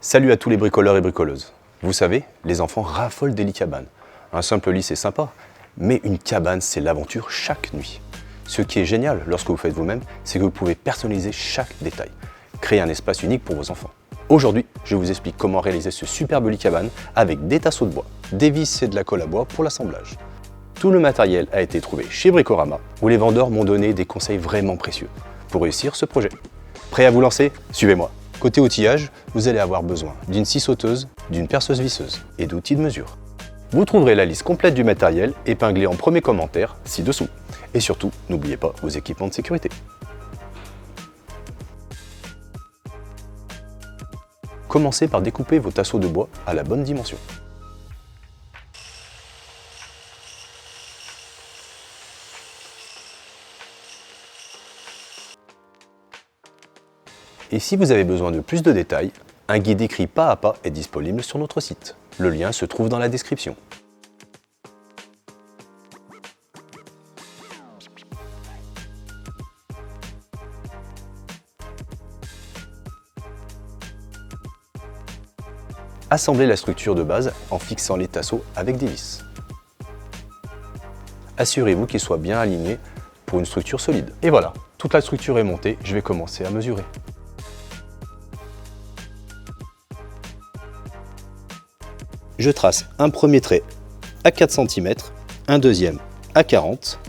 Salut à tous les bricoleurs et bricoleuses. Vous savez, les enfants raffolent des lits cabanes. Un simple lit c'est sympa, mais une cabane c'est l'aventure chaque nuit. Ce qui est génial lorsque vous faites vous-même, c'est que vous pouvez personnaliser chaque détail, créer un espace unique pour vos enfants. Aujourd'hui, je vous explique comment réaliser ce superbe lit cabane avec des tasseaux de bois, des vis et de la colle à bois pour l'assemblage. Tout le matériel a été trouvé chez Bricorama, où les vendeurs m'ont donné des conseils vraiment précieux pour réussir ce projet. Prêt à vous lancer? Suivez-moi. Côté outillage, vous allez avoir besoin d'une scie sauteuse, d'une perceuse visseuse et d'outils de mesure. Vous trouverez la liste complète du matériel épinglée en premier commentaire ci-dessous. Et surtout, n'oubliez pas vos équipements de sécurité. Commencez par découper vos tasseaux de bois à la bonne dimension. Et si vous avez besoin de plus de détails, un guide écrit pas à pas est disponible sur notre site. Le lien se trouve dans la description. Assemblez la structure de base en fixant les tasseaux avec des vis. Assurez-vous qu'ils soient bien alignés pour une structure solide. Et voilà, toute la structure est montée, je vais commencer à mesurer. Je trace un premier trait à 4 cm, un deuxième à 40.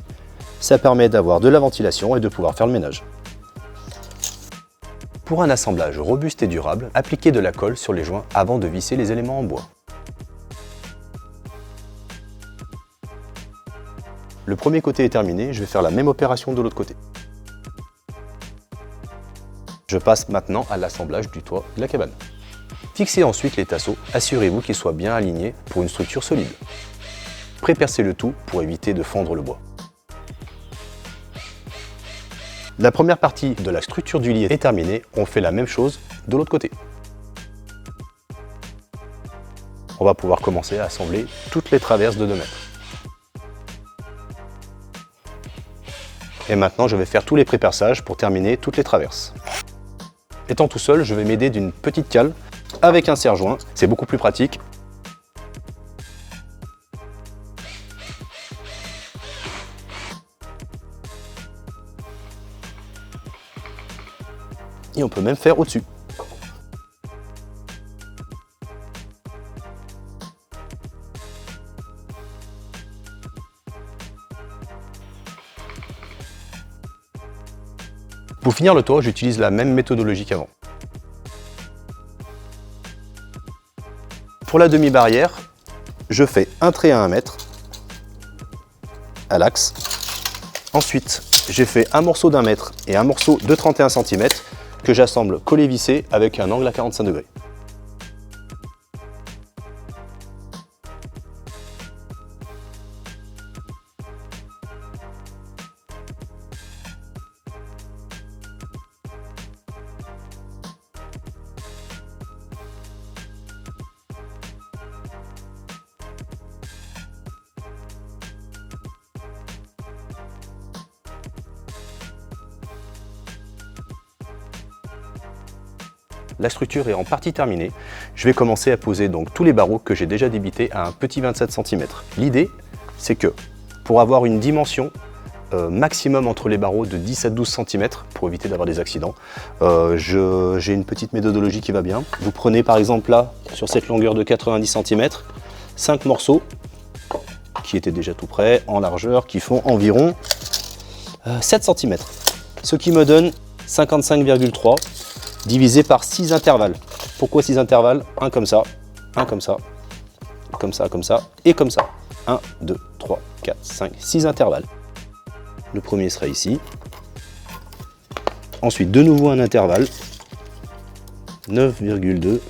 Ça permet d'avoir de la ventilation et de pouvoir faire le ménage. Pour un assemblage robuste et durable, appliquez de la colle sur les joints avant de visser les éléments en bois. Le premier côté est terminé, je vais faire la même opération de l'autre côté. Je passe maintenant à l'assemblage du toit de la cabane. Fixez ensuite les tasseaux, assurez-vous qu'ils soient bien alignés pour une structure solide. Prépercez le tout pour éviter de fendre le bois. La première partie de la structure du lit est terminée, on fait la même chose de l'autre côté. On va pouvoir commencer à assembler toutes les traverses de 2 mètres. Et maintenant, je vais faire tous les préperçages pour terminer toutes les traverses. Étant tout seul, je vais m'aider d'une petite cale avec un serre-joint, c'est beaucoup plus pratique. Et on peut même faire au-dessus. Pour finir le toit, j'utilise la même méthodologie qu'avant. Pour la demi-barrière, je fais un trait à 1 mètre à l'axe. Ensuite, j'ai fait un morceau d'1 mètre et un morceau de 31 cm que j'assemble collé-vissé avec un angle à 45 degrés. La structure est en partie terminée. Je vais commencer à poser donc tous les barreaux que j'ai déjà débités à un petit 27 cm. L'idée, c'est que pour avoir une dimension maximum entre les barreaux de 10 à 12 cm, pour éviter d'avoir des accidents, j'ai une petite méthodologie qui va bien. Vous prenez par exemple là, sur cette longueur de 90 cm, 5 morceaux qui étaient déjà tout prêts, en largeur, qui font environ 7 cm. Ce qui me donne 55,3 divisé par 6 intervalles. Pourquoi 6 intervalles? Un comme ça, un comme ça, comme ça, comme ça, et comme ça. 1, 2, 3, 4, 5, 6 intervalles. Le premier sera ici. Ensuite, de nouveau un intervalle. 9,2.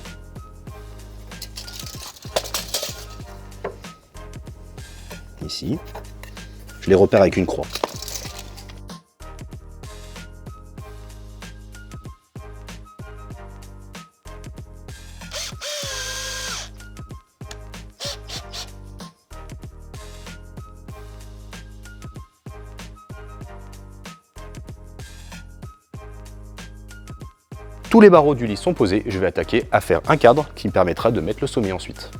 Ici. Je les repère avec une croix. Tous les barreaux du lit sont posés, je vais attaquer à faire un cadre qui me permettra de mettre le sommier ensuite.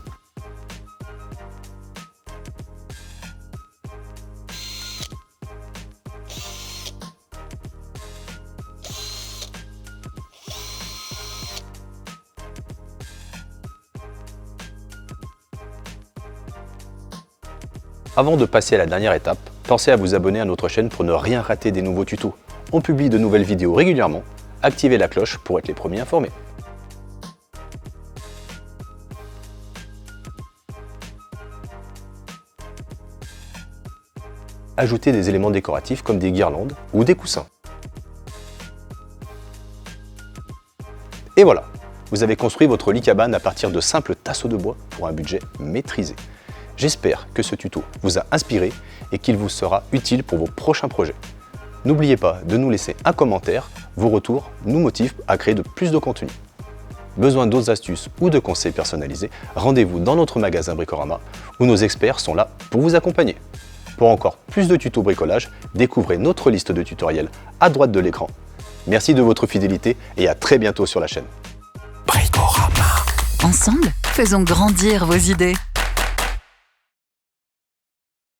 Avant de passer à la dernière étape, pensez à vous abonner à notre chaîne pour ne rien rater des nouveaux tutos. On publie de nouvelles vidéos régulièrement. Activez la cloche pour être les premiers informés. Ajoutez des éléments décoratifs comme des guirlandes ou des coussins. Et voilà, vous avez construit votre lit cabane à partir de simples tasseaux de bois pour un budget maîtrisé. J'espère que ce tuto vous a inspiré et qu'il vous sera utile pour vos prochains projets. N'oubliez pas de nous laisser un commentaire, vos retours nous motivent à créer de plus de contenu. Besoin d'autres astuces ou de conseils personnalisés, rendez-vous dans notre magasin Bricorama où nos experts sont là pour vous accompagner. Pour encore plus de tutos bricolage, découvrez notre liste de tutoriels à droite de l'écran. Merci de votre fidélité et à très bientôt sur la chaîne. Bricorama. Ensemble, faisons grandir vos idées.